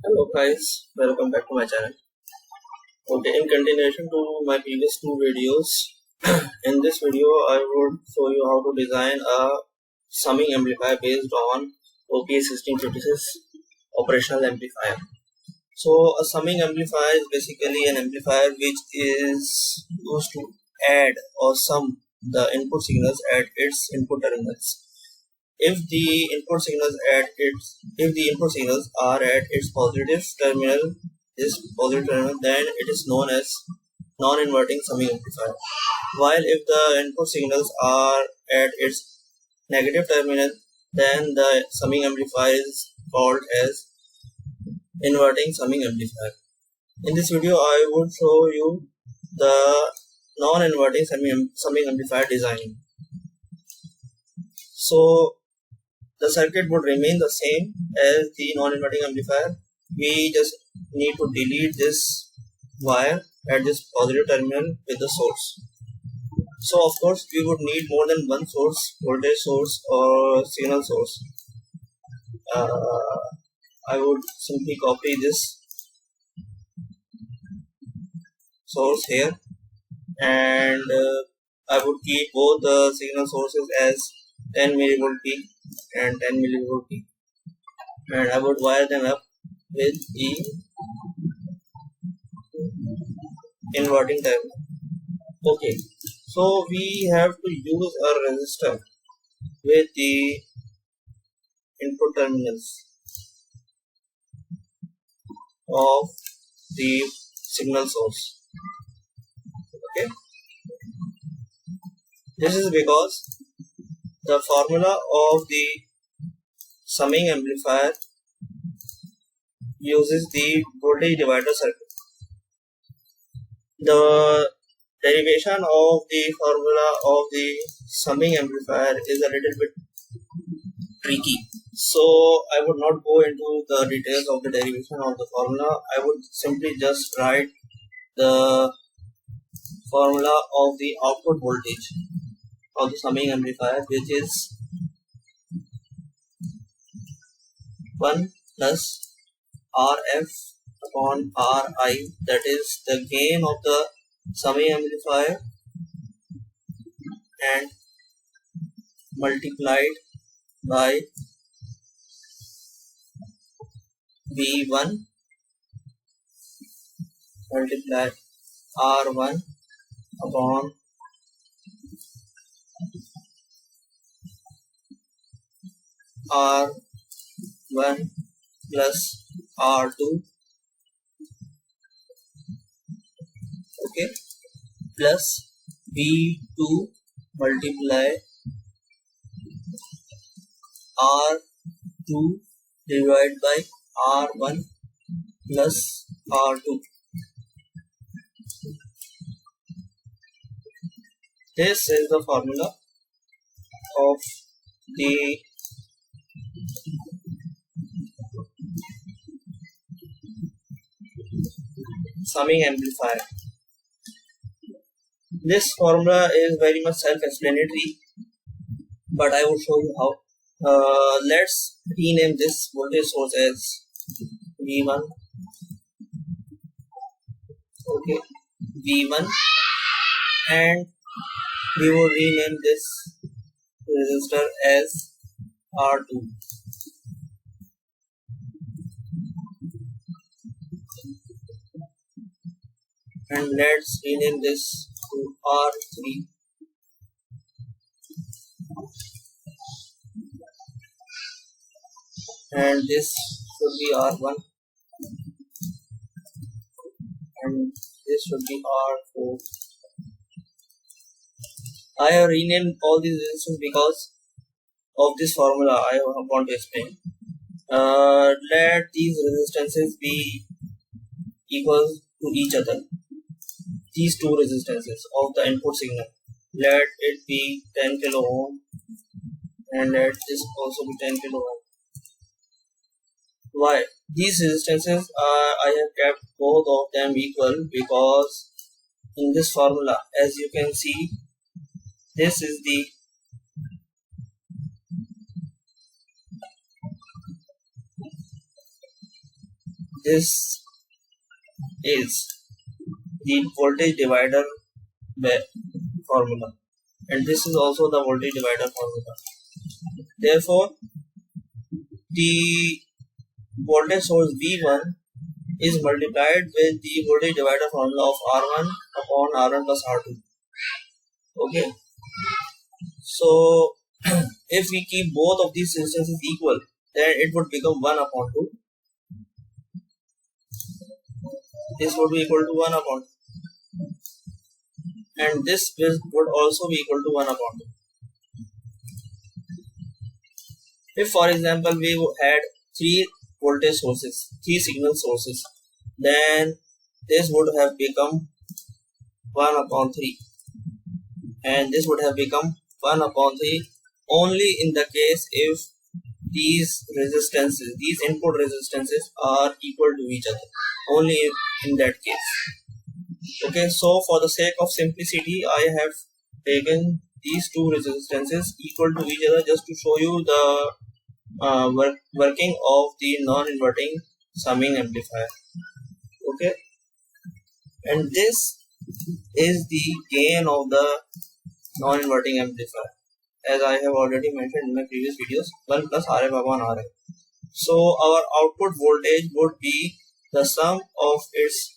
Hello guys, welcome back to my channel. Okay, in continuation to my previous two videos, in this video I would show you how to design a summing amplifier based on OPS 1656 operational amplifier. So a summing amplifier is basically an amplifier which is used to add or sum the input signals at its input terminals. If the input signals are at its positive terminal, then it is known as non-inverting summing amplifier. While if the input signals are at its negative terminal, then the summing amplifier is called as inverting summing amplifier. In this video, I would show you the non-inverting summing amplifier design. So the circuit would remain the same as the non-inverting amplifier. We just need to delete this wire at this positive terminal with the source. So of course we would need more than one source, voltage source or signal source. I would simply copy this source here, and I would keep both the signal sources as 10 millivolt peak and 10 millivolt peak, and I would wire them up with the inverting terminal. Okay, so we have to use a resistor with the input terminals of the signal source. Okay, this is because the formula of the summing amplifier uses the voltage divider circuit. The derivation of the formula of the summing amplifier is a little bit tricky, so I would not go into the details of the derivation of the formula. I would simply just write the formula of the output voltage of the summing amplifier, which is 1 plus Rf upon Ri, that is the gain of the summing amplifier, and multiplied by V1 multiplied R1 upon R1 plus R2, okay, plus V2 multiply R2 divided by R1 plus R2. This is the formula of the summing amplifier. This formula is very much self-explanatory, but I will show you how. Let's rename this voltage source as V1. Okay, V1, and we will rename this resistor as R2. And let's rename this to R3. And this should be R1, and this should be R4. I have renamed all these resistors because of this formula I want to explain. Let these resistances be equal to each other. These two resistances of the input signal, let it be 10 kilo ohm, and let this also be 10 kilo ohm. Why? These resistances I have kept both of them equal because in this formula, as you can see, this is the this is the voltage divider formula, and this is also the voltage divider formula. Therefore, the voltage source V1 is multiplied with the voltage divider formula of R1 upon R1 plus R2. Okay, so if we keep both of these resistances equal, then it would become 1 upon 2. This would be equal to 1 upon 2, and this would also be equal to 1 upon 2. If, for example, we had 3 voltage sources, 3 signal sources, then this would have become 1 upon 3, and this would have become 1 upon 3 only in the case if these resistances, these input resistances are equal to each other, only in that case. Okay, so for the sake of simplicity, I have taken these two resistances equal to each other just to show you the working of the non-inverting summing amplifier. Okay, and this is the gain of the non-inverting amplifier, as I have already mentioned in my previous videos, 1 plus Rf upon Ri. So our output voltage would be the sum of its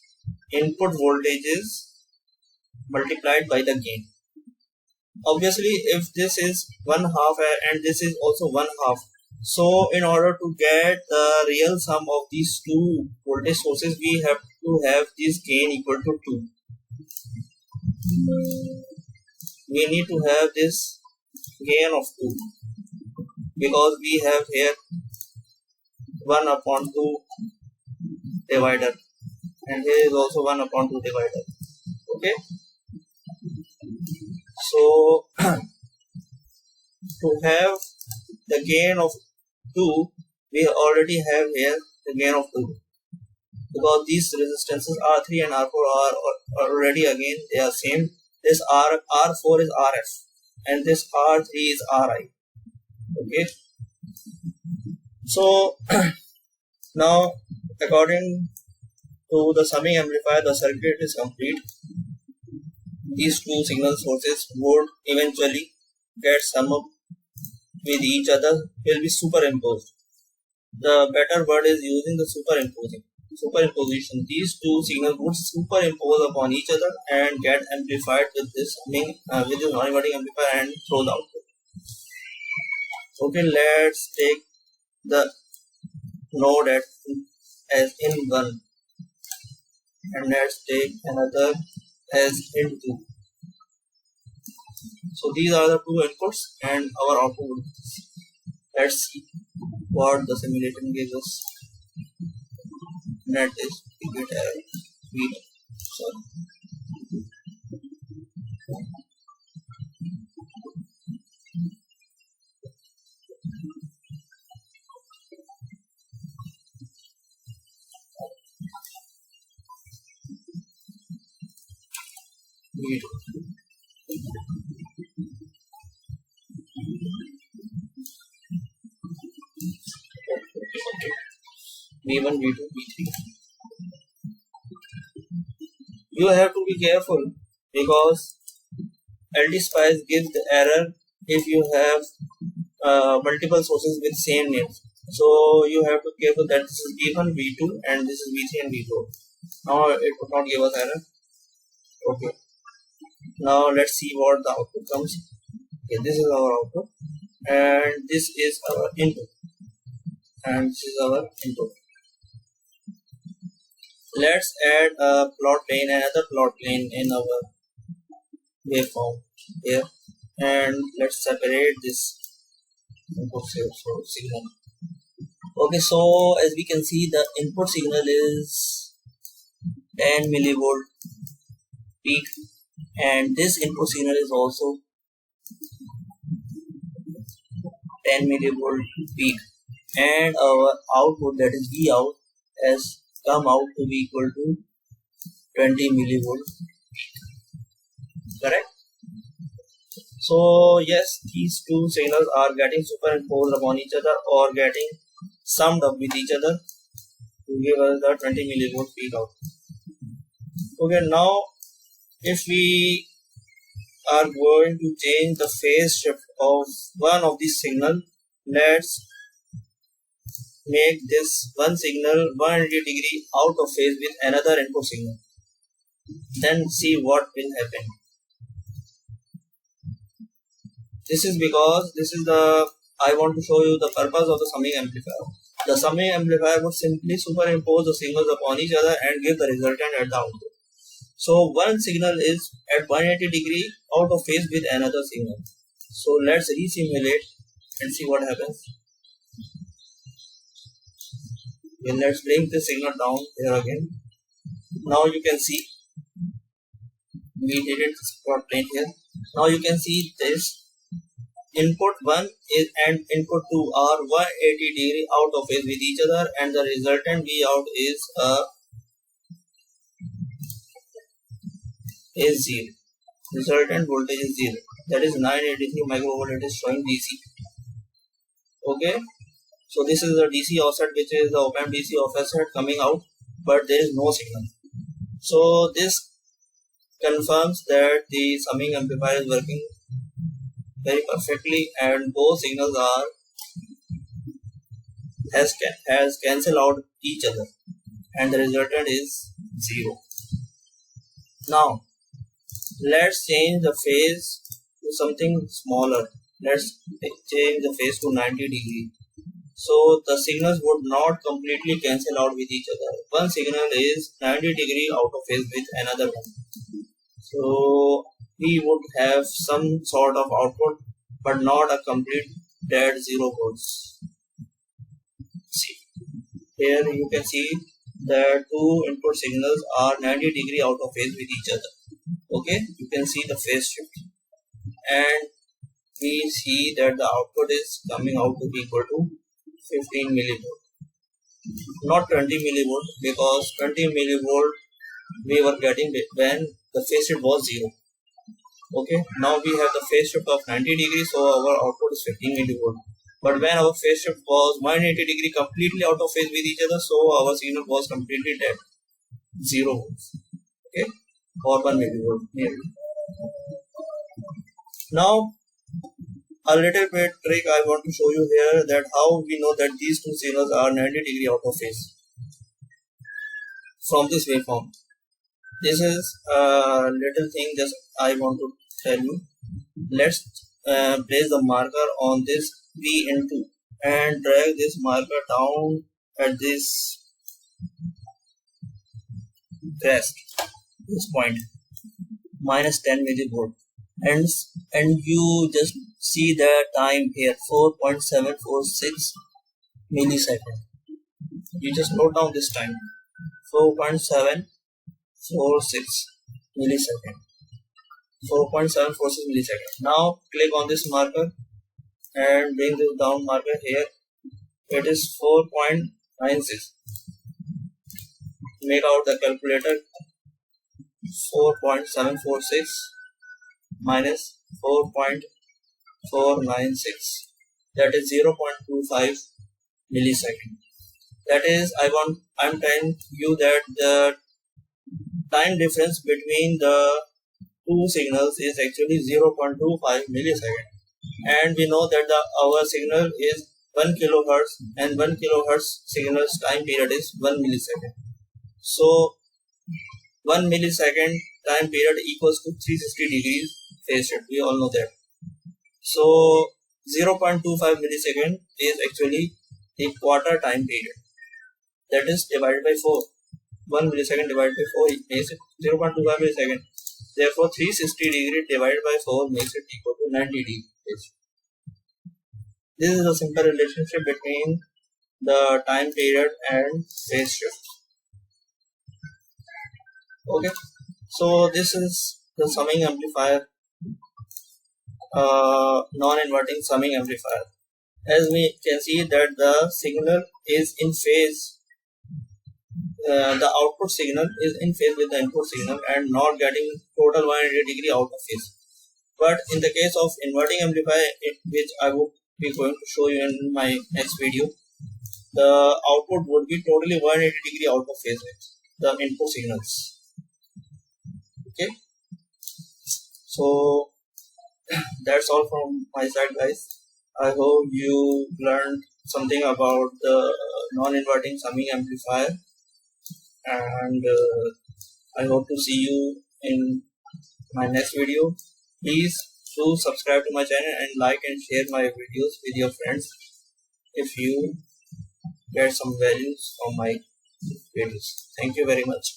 input voltages multiplied by the gain. Obviously, if this is 1/2 and this is also 1/2, so in order to get the real sum of these two voltage sources, we have to have this gain equal to 2. We need to have this gain of 2 because we have here 1 upon 2 divider, and here is also 1 upon 2 divider. Okay, so to have the gain of 2, we already have here the gain of 2, because these resistances R3 and R4 are already, again, they are same. This R4 is Rf and this R3 is Ri. Okay, so now according to the summing amplifier, the circuit is complete. These two signal sources would eventually get summed up with each other, will be superimposed. The better word is using the superimposition. These two signals would superimpose upon each other and get amplified with this non-inverting amplifier and throw the output. Okay, let's take the node as in1, and let's take another as in2. So these are the two inputs and our output will be this. Let's see what the simulation gives us. That is V1. Sorry. V2. V1, V2, V3. You have to be careful because LT-Spice gives the error if you have multiple sources with same names. So you have to be careful that this is V1, V2 and this is V3 and V4. Now it would not give us error. Okay. Now let's see what the output comes. Okay, this is our output and this is our input and this is our input. Let's add a plot plane, another plot plane in our waveform here, and let's separate this input signal. Okay, so as we can see, the input signal is 10 millivolt peak, and this input signal is also 10 millivolt peak, and our output, that is V out, has come out to be equal to 20 millivolt peak. Correct? So yes, these two signals are getting superimposed upon each other or getting summed up with each other to give us the 20 millivolt peak out. Okay, now if we are going to change the phase shift of one of these signal, let's make this one signal 180 degree out of phase with another input signal. Then see what will happen. This is because I want to show you the purpose of the summing amplifier. The summing amplifier would simply superimpose the signals upon each other and give the resultant at the output. So one signal is at 180 degree out of phase with another signal. So let's resimulate and see what happens. Okay, let's bring the signal down here again. Now you can see we did it for plane here. Now you can see this input 1 is and input 2 are 180 degree out of phase with each other, and the resultant V out is 0. Resultant voltage is 0. That is 983 microvolt. It is showing DC. Okay. So this is the DC offset, which is the OPAMP DC offset coming out, but there is no signal. So this confirms that the summing amplifier is working very perfectly, and both signals has cancelled out each other, and the resultant is 0. Now let's change the phase to something smaller. Let's change the phase to 90 degree. So the signals would not completely cancel out with each other. One signal is 90 degree out of phase with another one. So we would have some sort of output, but not a complete dead 0 volts. See, here you can see the two input signals are 90 degree out of phase with each other. Okay, you can see the phase shift, and we see that the output is coming out to be equal to 15 millivolt, not 20 millivolt, because 20 millivolt we were getting when the phase shift was 0. Okay, now we have the phase shift of 90 degrees, so our output is 15 millivolt. But when our phase shift was 180 degree completely out of phase with each other, so our signal was completely dead, 0 volts. Okay, or 1 millivolt nearly. Now a little bit trick I want to show you here, that how we know that these two signals are 90 degree out of phase from this waveform. This is a little thing just I want to tell you. Let's place the marker on this V2 and drag this marker down at this crest, this point, minus 10 millivolt, and you just see the time here, 4.746 millisecond. You just note down this time, 4.746 millisecond. 4.746 millisecond. Now click on this marker and bring this down marker here. It is 4.96. Make out the calculator. 4.746 minus 4.496. That is 0.25 millisecond. That is, I'm telling you that the time difference between the two signals is actually 0.25 millisecond, and we know that our signal is 1 kilohertz, and 1 kilohertz signal's time period is 1 millisecond. So 1 millisecond time period equals to 360 degrees phase shift. We all know that. So 0.25 millisecond is actually the quarter time period. That is divided by 4. 1 millisecond divided by 4 makes it 0.25 millisecond. Therefore, 360 degree divided by 4 makes it equal to 90 degrees. This is a simple relationship between the time period and phase shift. Okay, so this is the summing amplifier, non-inverting summing amplifier. As we can see that the signal is in phase. The output signal is in phase with the input signal and not getting total 180 degree out of phase. But in the case of inverting amplifier, which I would be going to show you in my next video, the output would be totally 180 degree out of phase with the input signals. Okay, so that's all from my side, guys. I hope you learned something about the non-inverting summing amplifier, and I hope to see you in my next video. Please do subscribe to my channel and like and share my videos with your friends if you get some values from my videos. Thank you very much.